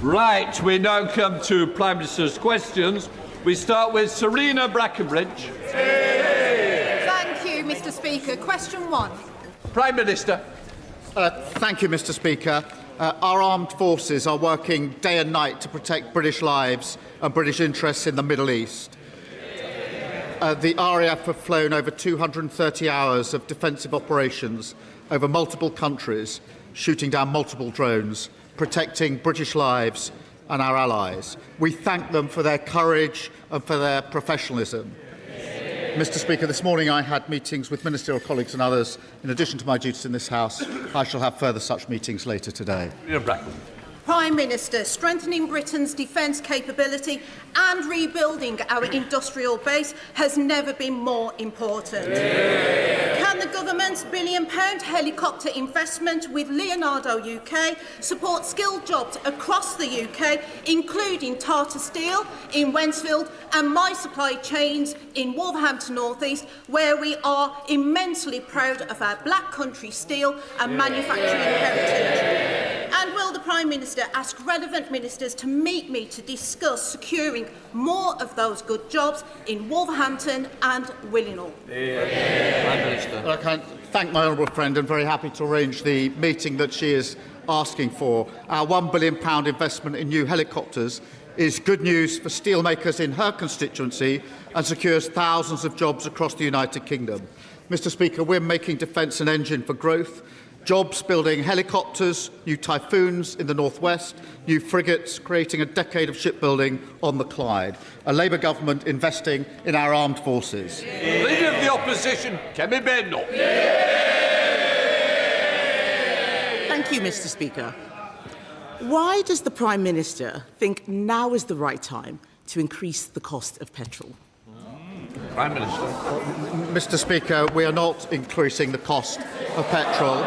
Right, we now come to Prime Minister's questions. We start with Serena Brackenbridge. Thank you, Mr Speaker. Question 1. Prime Minister. Thank you, Mr Speaker. Our armed forces are working day and night to protect British lives and British interests in the Middle East. The RAF have flown over 230 hours of defensive operations over multiple countries, shooting down multiple drones, protecting British lives and our allies. We thank them for their courage and for their professionalism. Mr Speaker, this morning I had meetings with ministerial colleagues and others. In addition to my duties in this House, I shall have further such meetings later today. Prime Minister, strengthening Britain's defence capability and rebuilding our industrial base has never been more important. Can the government's £1 billion helicopter investment with Leonardo UK support skilled jobs across the UK, including Tata Steel in Wensfield and My Supply Chains in Wolverhampton North East, where we are immensely proud of our Black Country steel and manufacturing heritage? And will the Prime Minister ask relevant ministers to meet me to discuss securing more of those good jobs in Wolverhampton and Willenhall? Prime Minister. I can thank my honourable friend and very happy to arrange the meeting that she is asking for. Our £1 billion investment in new helicopters is good news for steelmakers in her constituency and secures thousands of jobs across the United Kingdom. Mr Speaker, we're making defence an engine for growth. Jobs building helicopters, new Typhoons in the northwest, new frigates, creating a decade of shipbuilding on the Clyde. A Labour government investing in our armed forces. Leader of the Opposition, Kemi Badenoch. Thank you, Mr Speaker. Why does the Prime Minister think now is the right time to increase the cost of petrol? Prime Minister. Mr Speaker, we are not increasing the cost of petrol.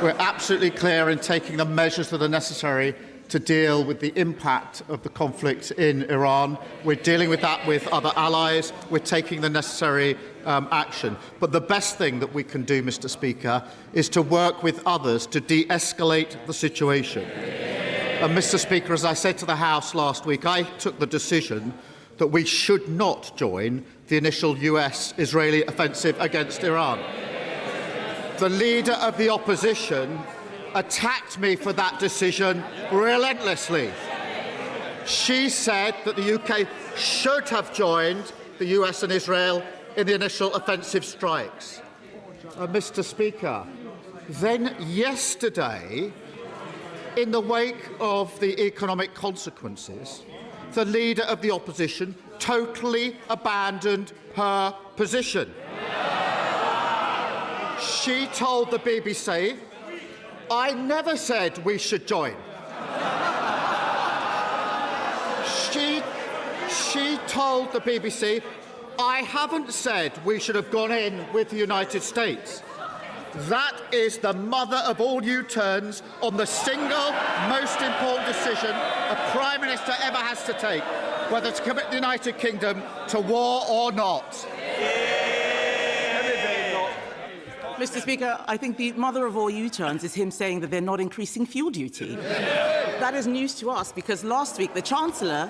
We're absolutely clear in taking the measures that are necessary to deal with the impact of the conflict in Iran. We're dealing with that with other allies. We're taking the necessary action. But the best thing that we can do, Mr Speaker, is to work with others to de-escalate the situation. And Mr Speaker, as I said to the House last week, I took the decision that we should not join the initial US-Israeli offensive against Iran. The Leader of the Opposition attacked me for that decision relentlessly. She said that the UK should have joined the US and Israel in the initial offensive strikes. Mr Speaker, then yesterday, in the wake of the economic consequences, the Leader of the Opposition totally abandoned her position. She told the BBC, I never said we should join. She told the BBC, I haven't said we should have gone in with the United States. That is the mother of all U-turns on the single most important decision a Prime Minister ever has to take, whether to commit the United Kingdom to war or not. Mr Speaker, I think the mother of all U-turns is him saying that they're not increasing fuel duty. That is news to us because last week the Chancellor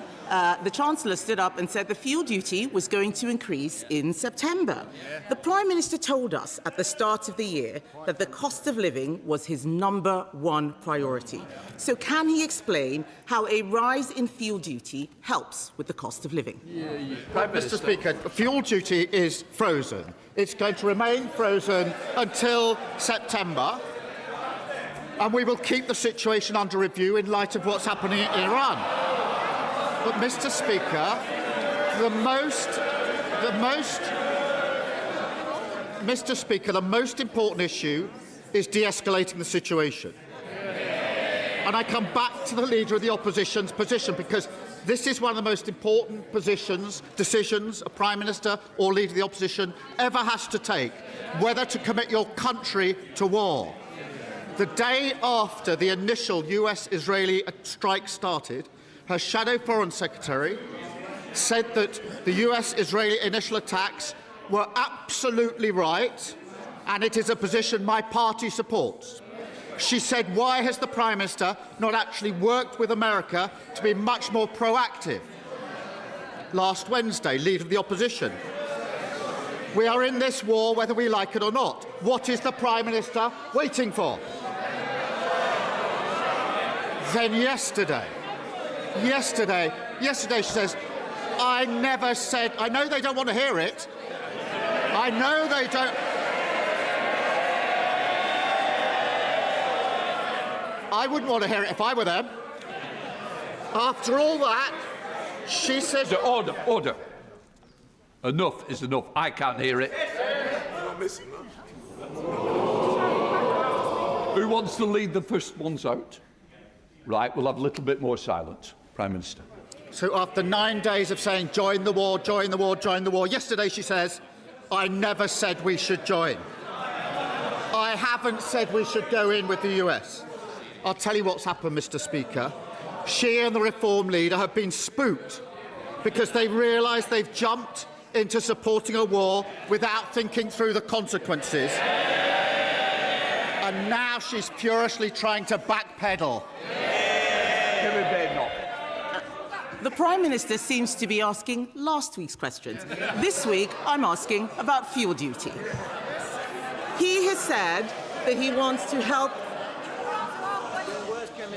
stood up and said the fuel duty was going to increase in September. The Prime Minister told us at the start of the year that the cost of living was his #1 priority. So can he explain how a rise in fuel duty helps with the cost of living? Mr Speaker, fuel duty is frozen. It's going to remain frozen until September, and we will keep the situation under review in light of what's happening in Iran. But, Mr Speaker, the most important issue is de-escalating the situation. And I come back to the Leader of the Opposition's position because this is one of the most important decisions a Prime Minister or Leader of the Opposition ever has to take, whether to commit your country to war. The day after the initial US-Israeli strike started, her Shadow Foreign Secretary said that the US-Israeli initial attacks were absolutely right, and it is a position my party supports. She said, why has the Prime Minister not actually worked with America to be much more proactive? Last Wednesday, Leader of the Opposition. We are in this war whether we like it or not. What is the Prime Minister waiting for? Then yesterday she says, I never said, I know they don't want to hear it. I know they don't. I wouldn't want to hear it if I were them. After all that, she says... Order, order. Enough is enough. I can't hear it. Who wants to lead the first ones out? Right, we'll have a little bit more silence. Prime Minister. So after 9 days of saying, join the war, join the war, join the war, yesterday she says, I never said we should join. I haven't said we should go in with the US. I'll tell you what's happened, Mr. Speaker. She and the Reform leader have been spooked because they realise they've jumped into supporting a war without thinking through the consequences. And now she's furiously trying to backpedal. Kemi Badenoch. The Prime Minister seems to be asking last week's questions. This week, I'm asking about fuel duty. He has said that he wants to help...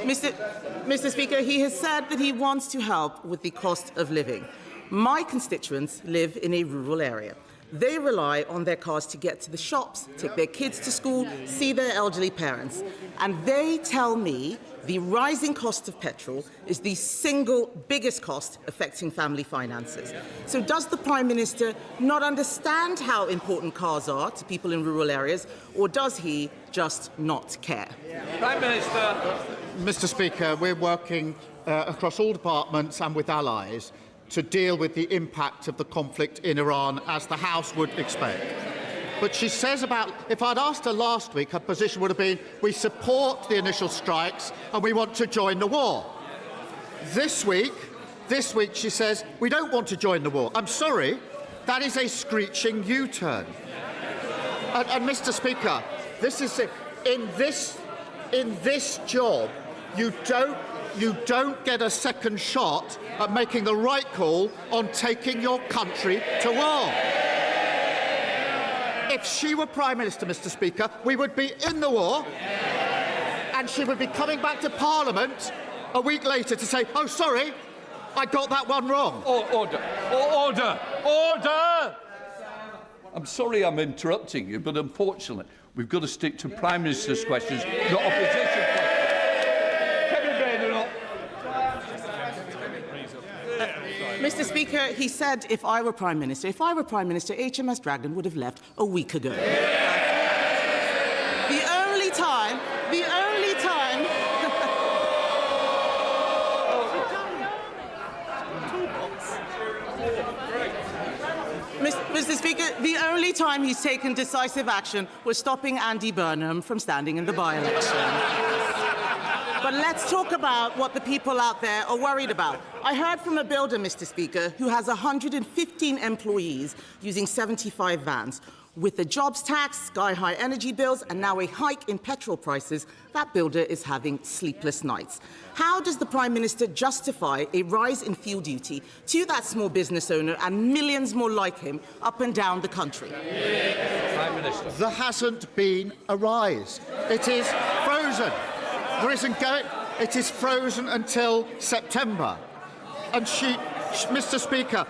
Mr. Speaker, he has said that he wants to help with the cost of living. My constituents live in a rural area. They rely on their cars to get to the shops, take their kids to school, see their elderly parents. And they tell me the rising cost of petrol is the single biggest cost affecting family finances. So does the Prime Minister not understand how important cars are to people in rural areas, or does he just not care? Prime Minister. Mr. Speaker, we're working across all departments and with allies to deal with the impact of the conflict in Iran, as the House would expect. But she says about, if I'd asked her last week, her position would have been, we support the initial strikes and we want to join the war. This week she says, we don't want to join the war. I'm sorry, that is a screeching U-turn. And Mr. Speaker, this is in this job, you don't get a second shot at making the right call on taking your country to war. If she were Prime Minister, Mr. Speaker, we would be in the war, and she would be coming back to Parliament a week later to say, oh, sorry, I got that one wrong. Order. Order. Order! I'm sorry I'm interrupting you, but unfortunately, we've got to stick to Prime Minister's questions, not opposition questions. Kemi Badenoch. Mr. Speaker, he said if I were Prime Minister, HMS Dragon would have left a week ago. The only time... Mr. Speaker, the only time he's taken decisive action was stopping Andy Burnham from standing in the by-election. But let's talk about what the people out there are worried about. I heard from a builder, Mr. Speaker, who has 115 employees using 75 vans. With the jobs tax, sky-high energy bills, and now a hike in petrol prices, that builder is having sleepless nights. How does the Prime Minister justify a rise in fuel duty to that small business owner and millions more like him up and down the country? Prime Minister. There hasn't been a rise. It is frozen. There isn't going. It is frozen until September. And Mr. Speaker,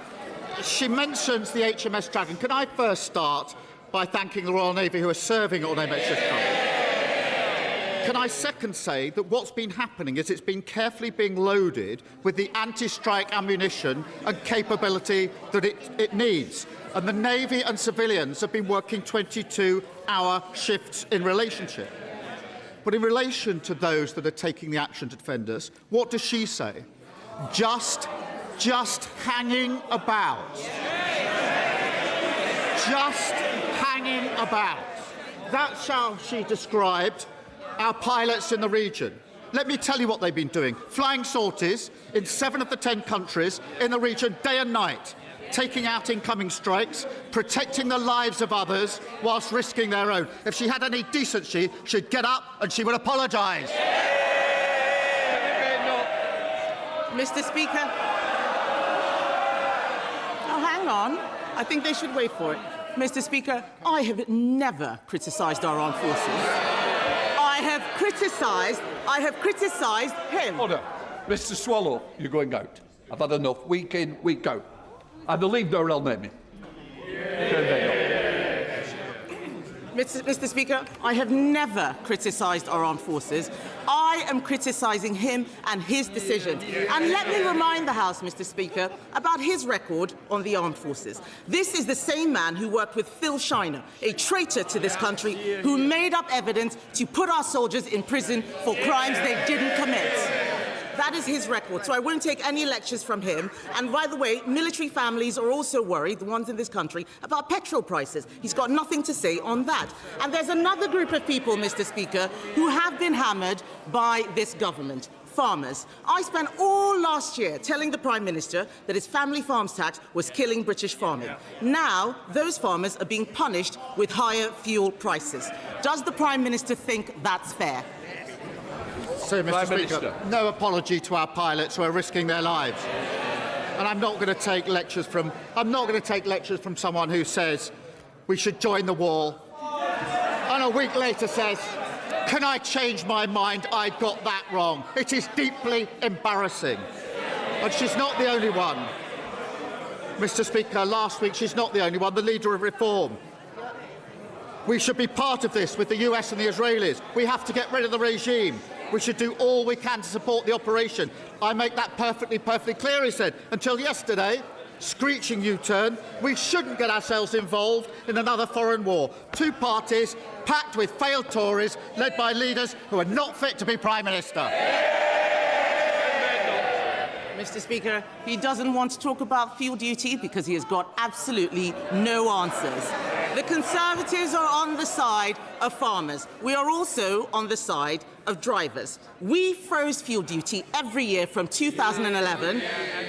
she mentions the HMS Dragon. Can I first start by thanking the Royal Navy who are serving on HMS Dragon? Can I second say that what's been happening is it's been carefully being loaded with the anti-strike ammunition and capability that it needs. And the Navy and civilians have been working 22-hour shifts in relationship. But in relation to those that are taking the action to defend us, what does she say? Just hanging about. Just hanging about. That's how she described our pilots in the region. Let me tell you what they've been doing. Flying sorties in 7 of the 10 countries in the region day and night. taking out incoming strikes, protecting the lives of others whilst risking their own. If she had any decency, she'd get up and she would apologise. Mr. Speaker. Oh, hang on. I think they should wait for it. Mr. Speaker, I have never criticised our armed forces. I have criticised him. Order. Mr. Swallow, you're going out. I've had enough. Week in, week out. Either leave or I'll name you. Mr. Speaker, I have never criticised our armed forces. I am criticising him and his decisions. And let me remind the House, Mr. Speaker, about his record on the armed forces. This is the same man who worked with Phil Shiner, a traitor to this country, who made up evidence to put our soldiers in prison for crimes they didn't commit. That is his record, so I won't take any lectures from him. And by the way, military families are also worried, the ones in this country, about petrol prices. He's got nothing to say on that. And there's another group of people, Mr. Speaker, who have been hammered by this government. Farmers. I spent all last year telling the Prime Minister that his family farms tax was killing British farming. Now, those farmers are being punished with higher fuel prices. Does the Prime Minister think that's fair? So, Mr. Speaker, no apology to our pilots who are risking their lives. And I'm not going to take lectures from someone who says we should join the war, and a week later says, "Can I change my mind? I got that wrong." It is deeply embarrassing. And she's not the only one. Mr. Speaker, last week she's not the only one, the leader of Reform. We should be part of this with the US and the Israelis. We have to get rid of the regime. We should do all we can to support the operation. I make that perfectly clear, he said. Until yesterday, screeching U-turn, we shouldn't get ourselves involved in another foreign war. Two parties packed with failed Tories, led by leaders who are not fit to be Prime Minister. Mr. Speaker, he doesn't want to talk about fuel duty because he has got absolutely no answers. The Conservatives are on the side of farmers. We are also on the side of drivers. We froze fuel duty every year from 2011,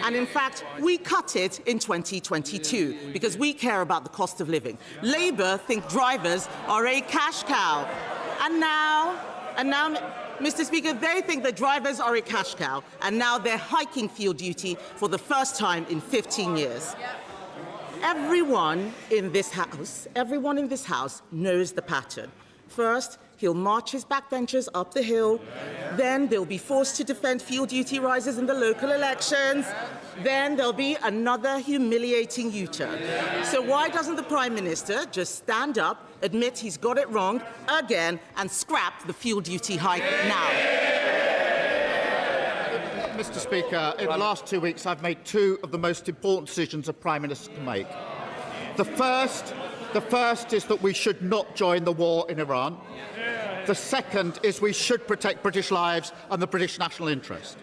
and in fact, we cut it in 2022 because we care about the cost of living. Labour think drivers are a cash cow. And now, Mr. Speaker, they think that drivers are a cash cow, and now they're hiking fuel duty for the first time in 15 years. Everyone in this House knows the pattern. First, he'll march his backbenchers up the hill. Then they'll be forced to defend fuel duty rises in the local elections. Then there'll be another humiliating U-turn. So why doesn't the Prime Minister just stand up, admit he's got it wrong again, and scrap the fuel duty hike now? Mr. Speaker, in the last 2 weeks, I've made two of the most important decisions a Prime Minister can make. The first is that we should not join the war in Iran. The second is we should protect British lives and the British national interest.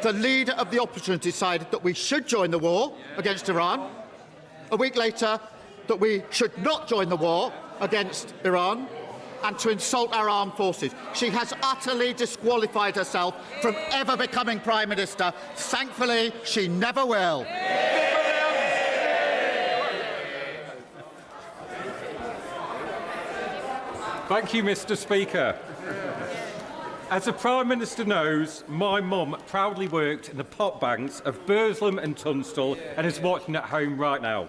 The leader of the opposition decided that we should join the war against Iran. A week later, that we should not join the war against Iran and to insult our armed forces. She has utterly disqualified herself from ever becoming Prime Minister. Thankfully, she never will. Thank you, Mr. Speaker. As the Prime Minister knows, my mum proudly worked in the pot banks of Burslem and Tunstall and is watching at home right now.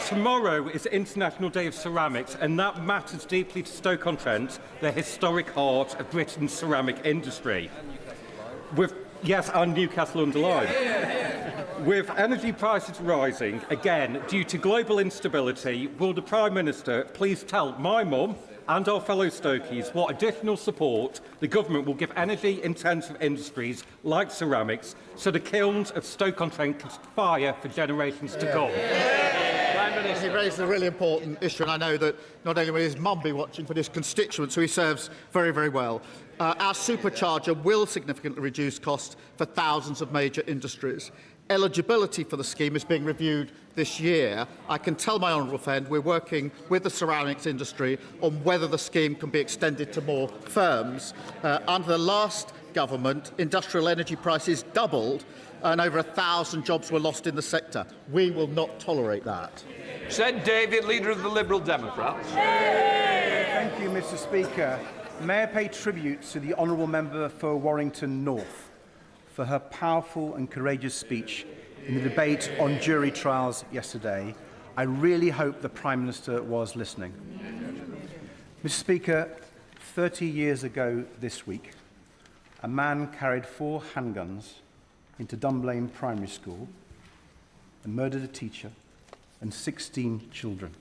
Tomorrow is International Day of Ceramics, and that matters deeply to Stoke-on-Trent, the historic heart of Britain's ceramic industry. And Newcastle underlined. With energy prices rising, again, due to global instability, will the Prime Minister please tell my mum and our fellow Stokies what additional support the government will give energy-intensive industries like ceramics so the kilns of Stoke-on-Trent can fire for generations to come? He raised a really important issue, and I know that not only will his mum be watching, but his constituents, who he serves very, very well. Our supercharger will significantly reduce costs for thousands of major industries. eligibility for the scheme is being reviewed this year. I can tell my honourable friend we're working with the ceramics industry on whether the scheme can be extended to more firms. Under the last government, industrial energy prices doubled and over 1,000 jobs were lost in the sector. We will not tolerate that. Said David, Leader of the Liberal Democrats. Thank you, Mr. Speaker. May I pay tribute to the honourable member for Warrington North for her powerful and courageous speech in the debate on jury trials yesterday. I really hope the Prime Minister was listening. Mr. Speaker, 30 years ago this week, a man carried 4 handguns into Dunblane Primary School and murdered a teacher and 16 children.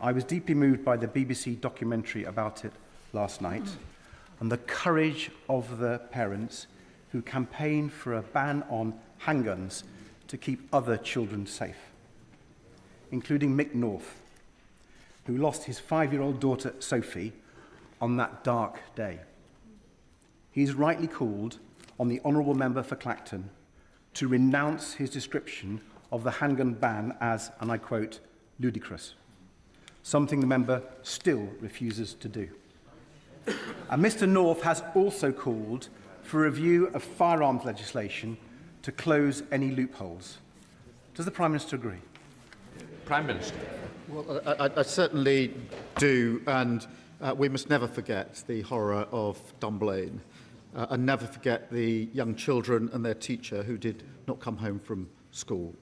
I was deeply moved by the BBC documentary about it last night and the courage of the parents who campaigned for a ban on handguns to keep other children safe, including Mick North, who lost his 5-year-old daughter Sophie on that dark day. He's rightly called on the honourable member for Clacton to renounce his description of the handgun ban as, and I quote, ludicrous, something the member still refuses to do. And Mr. North has also called for a review of firearms legislation to close any loopholes. Does the Prime Minister agree? Prime Minister. Well, I certainly do, and we must never forget the horror of Dunblane and never forget the young children and their teacher who did not come home from school.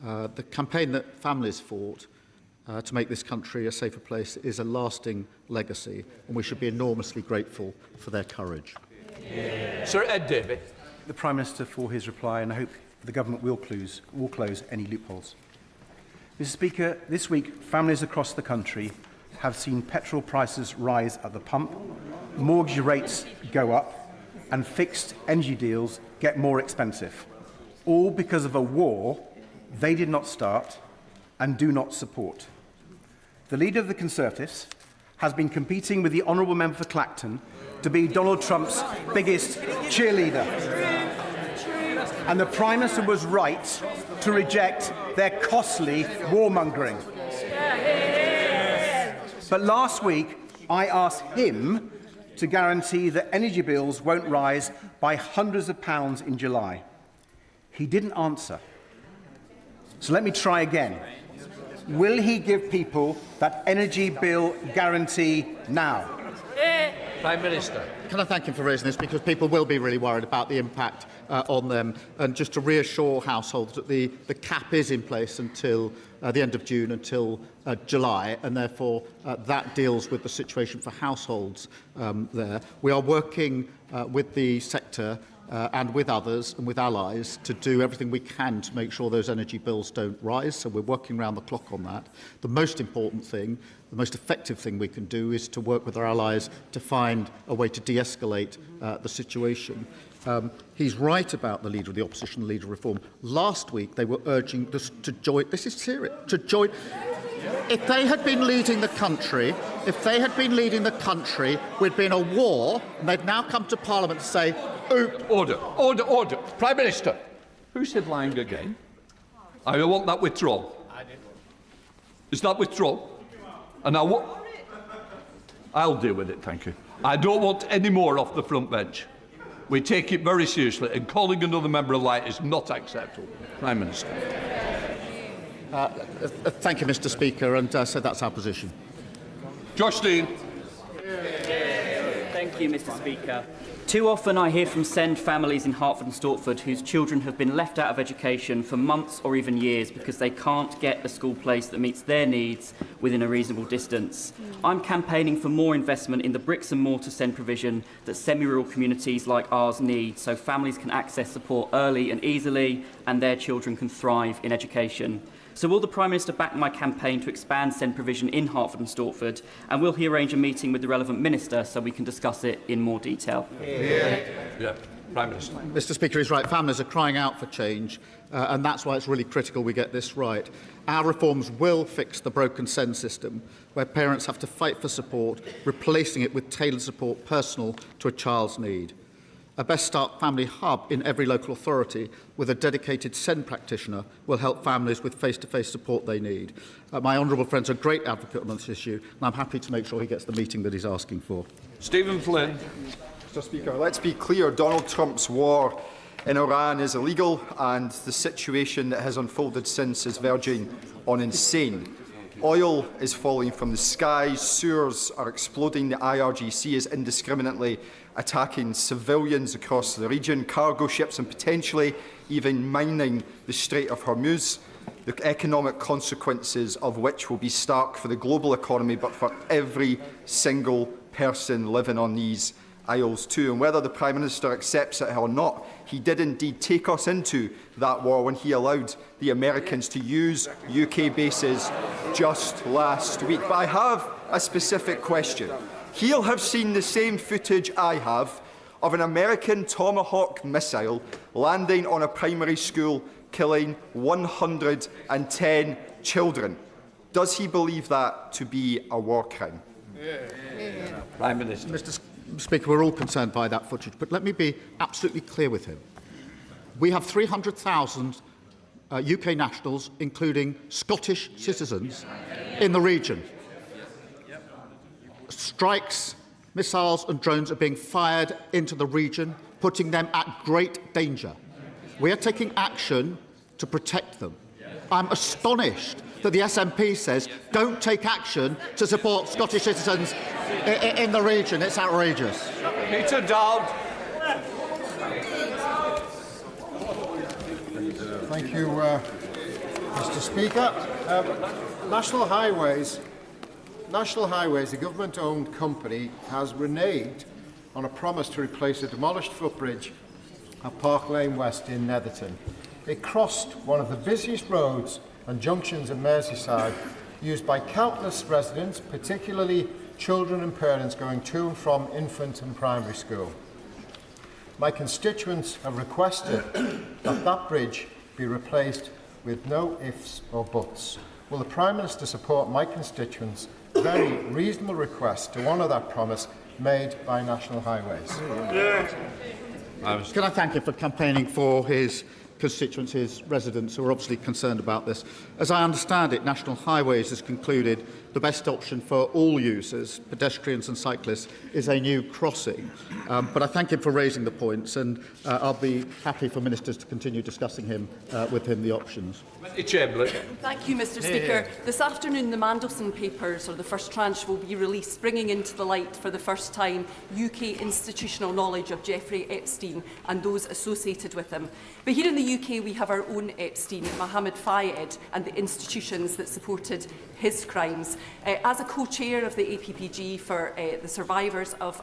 The campaign that families fought to make this country a safer place is a lasting legacy, and we should be enormously grateful for their courage. Sir Ed Davey. The Prime Minister for his reply, and I hope the government will close any loopholes. Mr. Speaker, this week families across the country have seen petrol prices rise at the pump, mortgage rates go up, and fixed energy deals get more expensive, all because of a war they did not start and do not support. The Leader of the Conservatives has been competing with the honourable member for Clacton to be Donald Trump's biggest cheerleader. And the Prime Minister was right to reject their costly warmongering. But last week, I asked him to guarantee that energy bills won't rise by hundreds of pounds in July. He didn't answer. So let me try again. Will he give people that energy bill guarantee now? Prime Minister. Can I thank him for raising this, because people will be really worried about the impact on them, and just to reassure households that the cap is in place until the end of June, until July, and therefore that deals with the situation for households there. We are working with the sector and with others and with allies to do everything we can to make sure those energy bills don't rise, so we're working round the clock on that. The most important thing, the most effective thing we can do is to work with our allies to find a way to de-escalate the situation. He's right about the Leader of the Opposition, the Leader of Reform. Last week they were urging us to join, this is serious, to join. If they had been leading the country, we'd be in a war, and they'd now come to Parliament to say, oop. Order. Prime Minister. Who said lying again? I want that withdrawn. I did. Is that withdrawn? And I'll deal with it, thank you. I don't want any more off the front bench. We take it very seriously, and calling another member a liar is not acceptable. Prime Minister. Thank you, Mr. Speaker, and so that's our position. Josh Dean. Thank you, Mr. Speaker. Too often I hear from SEND families in Hertford and Stortford whose children have been left out of education for months or even years because they can't get a school place that meets their needs within a reasonable distance. I'm campaigning for more investment in the bricks and mortar SEND provision that semi-rural communities like ours need, so families can access support early and easily and their children can thrive in education. So will the Prime Minister back my campaign to expand SEND provision in Hertford and Stortford, and will he arrange a meeting with the relevant minister so we can discuss it in more detail? Yeah. Prime Minister. Mr. Speaker, he's right. Families are crying out for change, and that's why it's really critical we get this right. Our reforms will fix the broken SEND system, where parents have to fight for support, replacing it with tailored support personal to a child's need. A Best Start family hub in every local authority with a dedicated SEND practitioner will help families with face-to-face support they need. My honourable friend's a great advocate on this issue, and I'm happy to make sure he gets the meeting that he's asking for. Stephen Flynn. Mr Speaker, let's be clear. Donald Trump's war in Iran is illegal, and the situation that has unfolded since is verging on insane. Oil is falling from the skies, sewers are exploding, the IRGC is indiscriminately attacking civilians across the region, cargo ships and potentially even mining the Strait of Hormuz, the economic consequences of which will be stark for the global economy but for every single person living on these isles too. And whether the Prime Minister accepts it or not, he did indeed take us into that war when he allowed the Americans to use UK bases just last week. But I have a specific question. He'll have seen the same footage I have of an American Tomahawk missile landing on a primary school, killing 110 children. Does he believe that to be a war crime? Prime Minister. Mr Speaker, we're all concerned by that footage, but let me be absolutely clear with him. We have 300,000 UK nationals, including Scottish citizens, in the region. Strikes, missiles and drones are being fired into the region, putting them at great danger. We are taking action to protect them. I'm astonished that the SNP says don't take action to support Scottish citizens in the region. It's outrageous. Peter Dowd. Thank you, Mr Speaker. National Highways, the government-owned company, has reneged on a promise to replace a demolished footbridge at Park Lane West in Netherton. It crossed one of the busiest roads and junctions in Merseyside, used by countless residents, particularly children and parents going to and from infant and primary school. My constituents have requested that that bridge be replaced with no ifs or buts. Will the Prime Minister support my constituents' very reasonable request to honour that promise made by National Highways? Can I thank him for campaigning for his constituents, his residents, who are obviously concerned about this. As I understand it, National Highways has concluded the best option for all users, pedestrians and cyclists, is a new crossing. But I thank him for raising the points, and I'll be happy for ministers to continue discussing with him the options. Thank you, Mr Speaker. This afternoon, the Mandelson papers, or the first tranche, will be released, bringing into the light for the first time UK institutional knowledge of Jeffrey Epstein and those associated with him. But here in the UK, we have our own Epstein, Mohammed Fayed, and the institutions that supported his crimes. As a co-chair of the APPG for the survivors of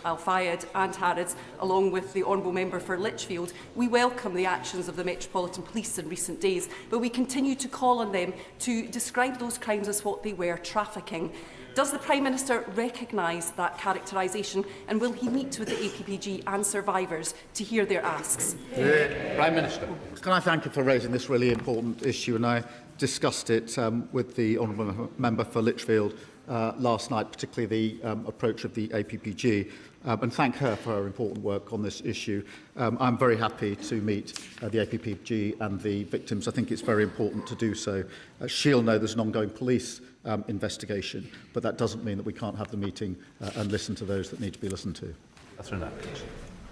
Al-Fayed and Harrods, along with the Honourable Member for Lichfield, we welcome the actions of the Metropolitan Police in recent days, but we continue to call on them to describe those crimes as what they were, trafficking. Does the Prime Minister recognise that characterisation, and will he meet with the APPG and survivors to hear their asks? Prime Minister. Can I thank you for raising this really important issue, and I discussed it with the Honourable Member for Lichfield last night, particularly the approach of the APPG, and thank her for her important work on this issue. I'm very happy to meet the APPG and the victims. I think it's very important to do so. She'll know there's an ongoing police investigation, but that doesn't mean that we can't have the meeting and listen to those that need to be listened to.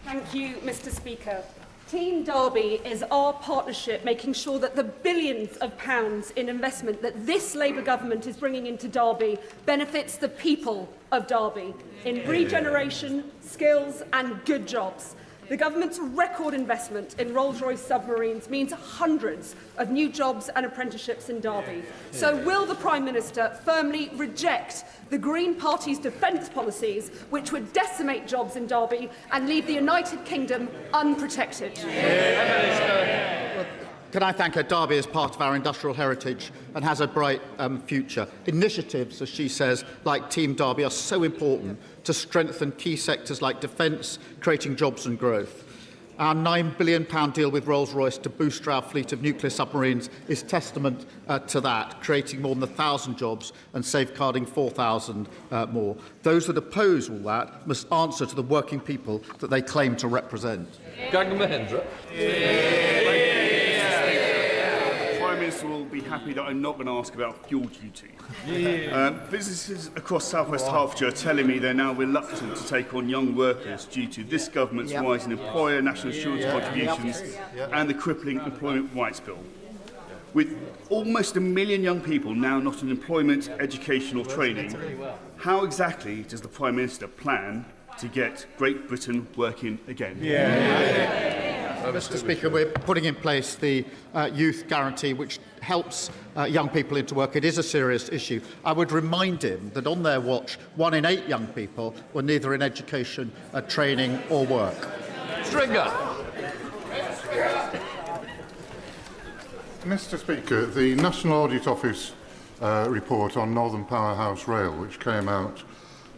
Thank you, Mr Speaker. Team Derby is our partnership making sure that the billions of pounds in investment that this Labour government is bringing into Derby benefits the people of Derby in regeneration, skills and good jobs. The government's record investment in Rolls-Royce submarines means hundreds of new jobs and apprenticeships in Derby. So will the Prime Minister firmly reject the Green Party's defence policies, which would decimate jobs in Derby and leave the United Kingdom unprotected? Can I thank her? Derby is part of our industrial heritage and has a bright future. Initiatives, as she says, like Team Derby are so important to strengthen key sectors like defence, creating jobs and growth. Our £9 billion deal with Rolls-Royce to boost our fleet of nuclear submarines is testament to that, creating more than 1,000 jobs and safeguarding 4,000 more. Those that oppose all that must answer to the working people that they claim to represent. Gangam Mahendra. Prime Minister will be happy that I'm not going to ask about fuel duty. Businesses across South West Hertfordshire are telling me they're now reluctant to take on young workers due to this government's rise in employer national insurance contributions and the crippling Employment Rights Bill. With almost 1 million young people now not in employment, education or training, how exactly does the Prime Minister plan to get Great Britain working again? Mr. Speaker, we're putting in place the youth guarantee, which helps young people into work. It is a serious issue. I would remind him that on their watch, 1 in 8 young people were neither in education, training or work. Stringer. Mr. Speaker, the National Audit Office report on Northern Powerhouse Rail, which came out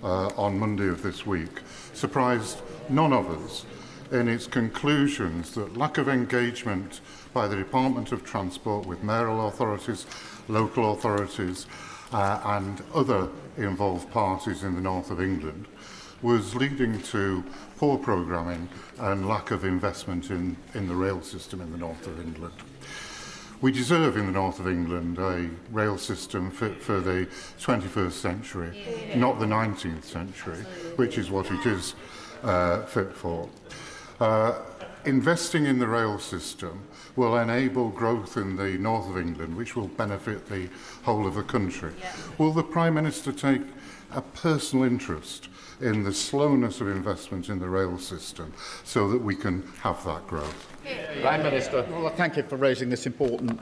on Monday of this week, surprised none of us in its conclusions that lack of engagement by the Department of Transport with mayoral authorities, local authorities and other involved parties in the north of England was leading to poor programming and lack of investment in the rail system in the north of England. We deserve in the north of England a rail system fit for the 21st century, not the 19th century, which is what it is fit for. Investing in the rail system will enable growth in the north of England, which will benefit the whole of the country. Will the Prime Minister take a personal interest in the slowness of investment in the rail system so that we can have that growth? Prime Minister. Well, thank you for raising this important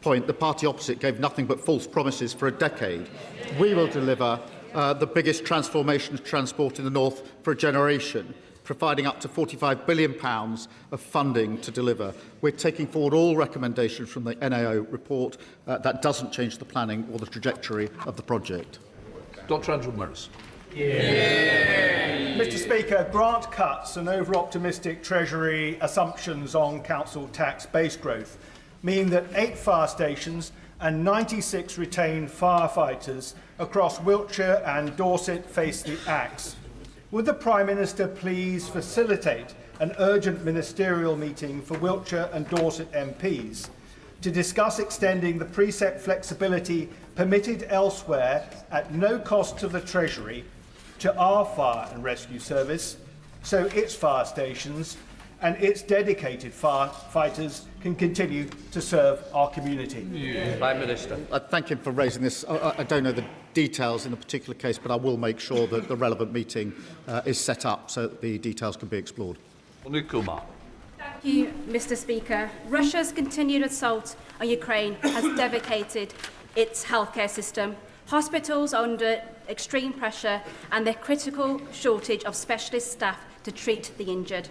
point. The party opposite gave nothing but false promises for a decade. We will deliver the biggest transformation of transport in the north for a generation, providing up to £45 billion of funding to deliver. We're taking forward all recommendations from the NAO report. That doesn't change the planning or the trajectory of the project. Dr. Andrew Morris. Mr. Speaker, grant cuts and over-optimistic Treasury assumptions on council tax base growth mean that 8 fire stations and 96 retained firefighters across Wiltshire and Dorset face the axe. Would the Prime Minister please facilitate an urgent ministerial meeting for Wiltshire and Dorset MPs to discuss extending the precept flexibility permitted elsewhere at no cost to the Treasury to our fire and rescue service, so its fire stations and its dedicated firefighters can continue to serve our community? Prime Minister. I thank him for raising this. I don't know the details in the particular case, but I will make sure that the relevant meeting is set up so that the details can be explored. Thank you, Mr. Speaker. Russia's continued assault on Ukraine has devastated its healthcare system. Hospitals are under extreme pressure and their critical shortage of specialist staff to treat the injured.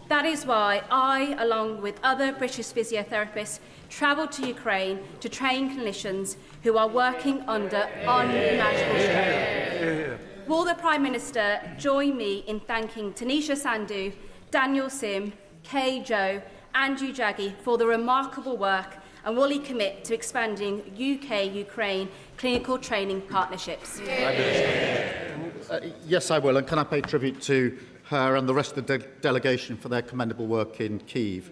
That is why I, along with other British physiotherapists, travelled to Ukraine to train clinicians who are working under unimaginable strain. Will the Prime Minister join me in thanking Tanisha Sandhu, Daniel Sim, Kay Joe, Andrew Jaggi for the remarkable work, and will he commit to expanding UK-Ukraine clinical training partnerships? Yes, I will, and can I pay tribute to her and the rest of the delegation for their commendable work in Kyiv.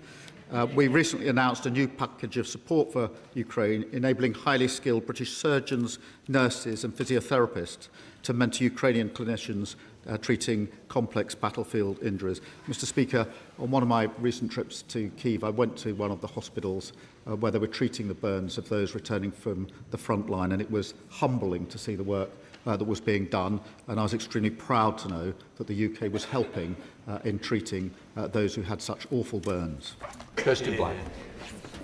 We recently announced a new package of support for Ukraine, enabling highly skilled British surgeons, nurses and physiotherapists to mentor Ukrainian clinicians treating complex battlefield injuries. Mr. Speaker, on one of my recent trips to Kyiv, I went to one of the hospitals where they were treating the burns of those returning from the front line, and it was humbling to see the work that was being done, and I was extremely proud to know that the UK was helping in treating those who had such awful burns. Kirsty Black.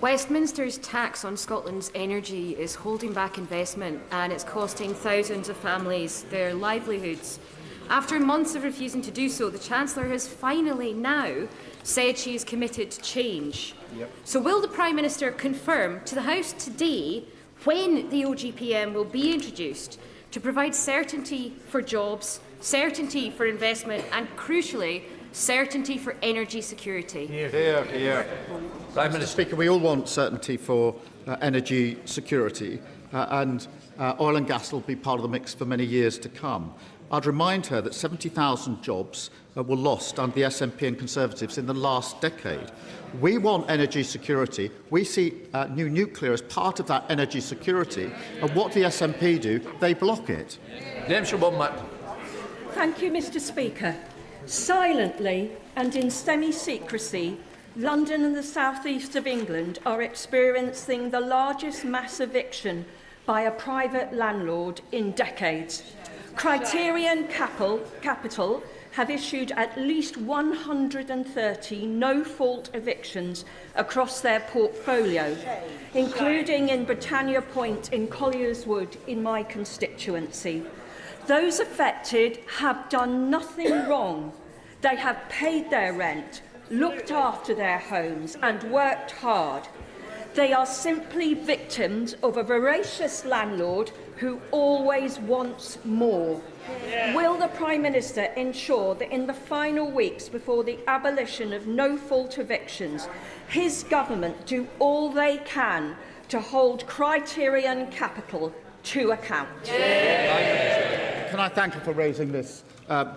Westminster's tax on Scotland's energy is holding back investment, and it's costing thousands of families their livelihoods. After months of refusing to do so, the Chancellor has finally now said she is committed to change. So will the Prime Minister confirm to the House today when the OGPM will be introduced to provide certainty for jobs certainty for investment and, crucially, certainty for energy security. Prime Minister. Speaker, we all want certainty for energy security, and oil and gas will be part of the mix for many years to come. I'd remind her that 70,000 jobs were lost under the SNP and Conservatives in the last decade. We want energy security. We see new nuclear as part of that energy security. And what the SNP do? They block it. Thank you, Mr. Speaker. Silently and in semi-secrecy, London and the southeast of England are experiencing the largest mass eviction by a private landlord in decades. Criterion Capital have issued at least 130 no-fault evictions across their portfolio, including in Britannia Point in Collier's Wood in my constituency. Those affected have done nothing wrong. They have paid their rent, looked after their homes and worked hard. They are simply victims of a voracious landlord who always wants more. Will the Prime Minister ensure that in the final weeks before the abolition of no-fault evictions, his government do all they can to hold Criterion Capital to account? Can I thank you for raising this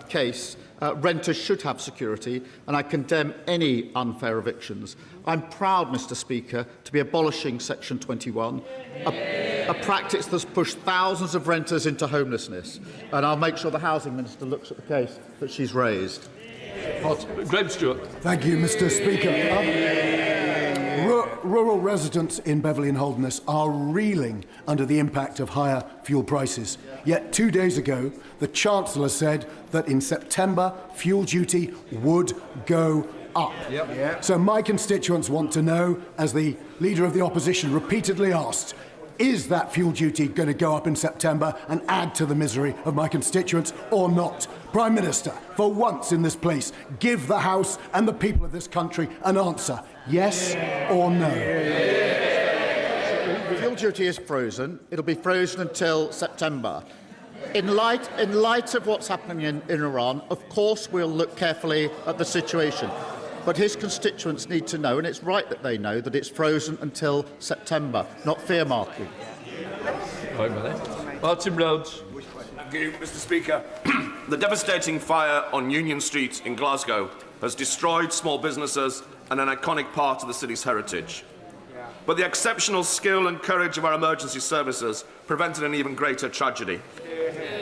case? Renters should have security, and I condemn any unfair evictions. I'm proud, Mr. Speaker, to be abolishing Section 21, a practice that's pushed thousands of renters into homelessness. And I'll make sure the Housing Minister looks at the case that she's raised. Graham Stewart. Thank you, Mr. Speaker. Rural residents in Beverley and Holderness are reeling under the impact of higher fuel prices. Yet 2 days ago, the Chancellor said that in September, fuel duty would go up. So my constituents want to know, as the Leader of the Opposition repeatedly asked, is that fuel duty going to go up in September and add to the misery of my constituents or not? Prime Minister, for once in this place, give the House and the people of this country an answer. Yes or no? Fuel duty is frozen. It'll be frozen until September. In light of what's happening in Iran, of course we'll look carefully at the situation. But his constituents need to know, and it's right that they know, that it's frozen until September, not fear-marking. Martin Rhodes. Thank you, Mr. Speaker. The devastating fire on Union Street in Glasgow has destroyed small businesses and an iconic part of the city's heritage. But the exceptional skill and courage of our emergency services prevented an even greater tragedy.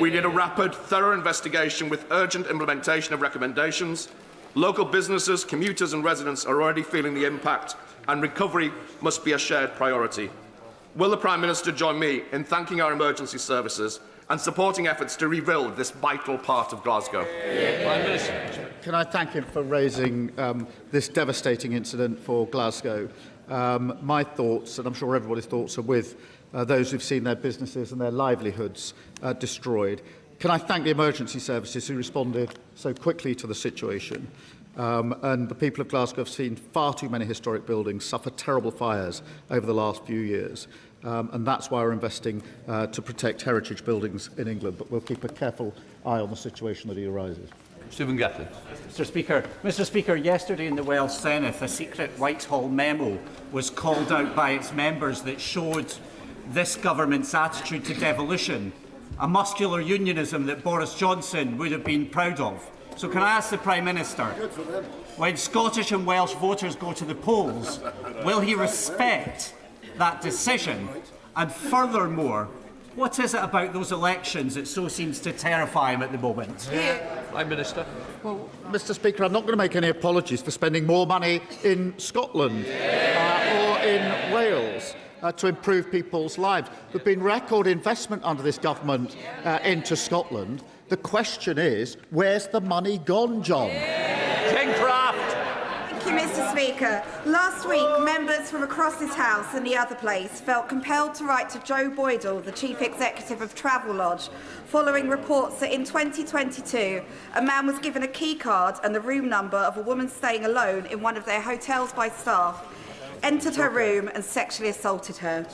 We need a rapid, thorough investigation with urgent implementation of recommendations. Local businesses, commuters and residents are already feeling the impact, and recovery must be a shared priority. Will the Prime Minister join me in thanking our emergency services and supporting efforts to rebuild this vital part of Glasgow? Prime Minister. Can I thank him for raising this devastating incident for Glasgow? My thoughts, and I'm sure everybody's thoughts, are with those who've seen their businesses and their livelihoods destroyed. Can I thank the emergency services who responded so quickly to the situation? And the people of Glasgow have seen far too many historic buildings suffer terrible fires over the last few years. And that's why we're investing to protect heritage buildings in England. But we'll keep a careful eye on the situation that arises. Stephen Gatlin. Mr. Speaker, yesterday in the Welsh Senate, a secret Whitehall memo was called out by its members that showed this government's attitude to devolution, a muscular unionism that Boris Johnson would have been proud of. So can I ask the Prime Minister, when Scottish and Welsh voters go to the polls, will he respect that decision? And furthermore, what is it about those elections that so seems to terrify him at the moment? Prime Minister. Well, Mr. Speaker, I'm not going to make any apologies for spending more money in Scotland or in Wales to improve people's lives. There's been record investment under this government into Scotland. The question is, where's the money gone, John? Ken Craft. Thank you, Mr. Speaker. Last week, members from across this House and the other place felt compelled to write to Joe Boydell, the Chief Executive of Travelodge, following reports that in 2022, a man was given a key card and the room number of a woman staying alone in one of their hotels by staff. entered her room and sexually assaulted her.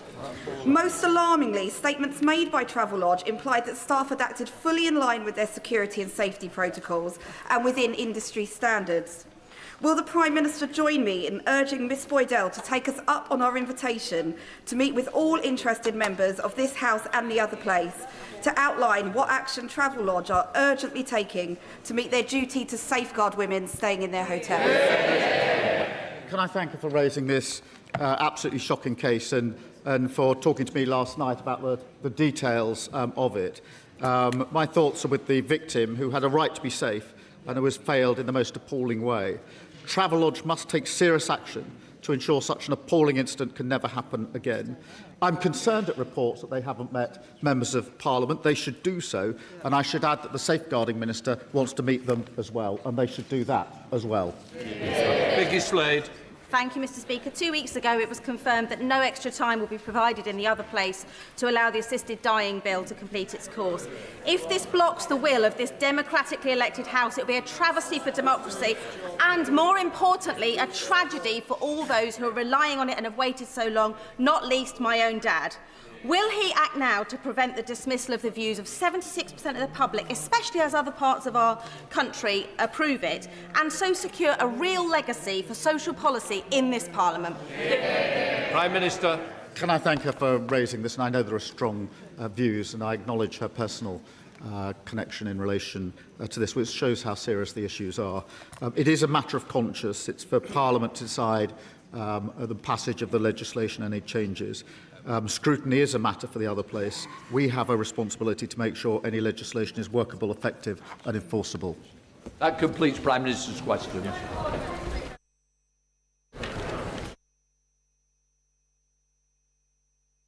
Most alarmingly, statements made by Travelodge implied that staff had acted fully in line with their security and safety protocols and within industry standards. Will the Prime Minister join me in urging Ms Boydell to take us up on our invitation to meet with all interested members of this House and the other place to outline what action Travelodge are urgently taking to meet their duty to safeguard women staying in their hotels? Can I thank her for raising this absolutely shocking case and for talking to me last night about the details of it. My thoughts are with the victim, who had a right to be safe and who has failed in the most appalling way. Travelodge must take serious action to ensure such an appalling incident can never happen again. I'm concerned at reports that they haven't met members of Parliament. They should do so, and I should add that the Safeguarding Minister wants to meet them as well, and they should do that as well. Vicky Slade. Thank you, Mr Speaker. 2 weeks ago, it was confirmed that no extra time will be provided in the other place to allow the assisted dying bill to complete its course. If this blocks the will of this democratically elected House, it will be a travesty for democracy and, more importantly, a tragedy for all those who are relying on it and have waited so long, not least my own dad. Will he act now to prevent the dismissal of the views of 76% of the public, especially as other parts of our country approve it, and so secure a real legacy for social policy in this Parliament? Prime Minister. Can I thank her for raising this? And I know there are strong views, and I acknowledge her personal connection in relation to this, which shows how serious the issues are. It is a matter of conscience. It's for Parliament to decide the passage of the legislation and any changes. Scrutiny is a matter for the other place. We have a responsibility to make sure any legislation is workable, effective and enforceable. That completes Prime Minister's questions.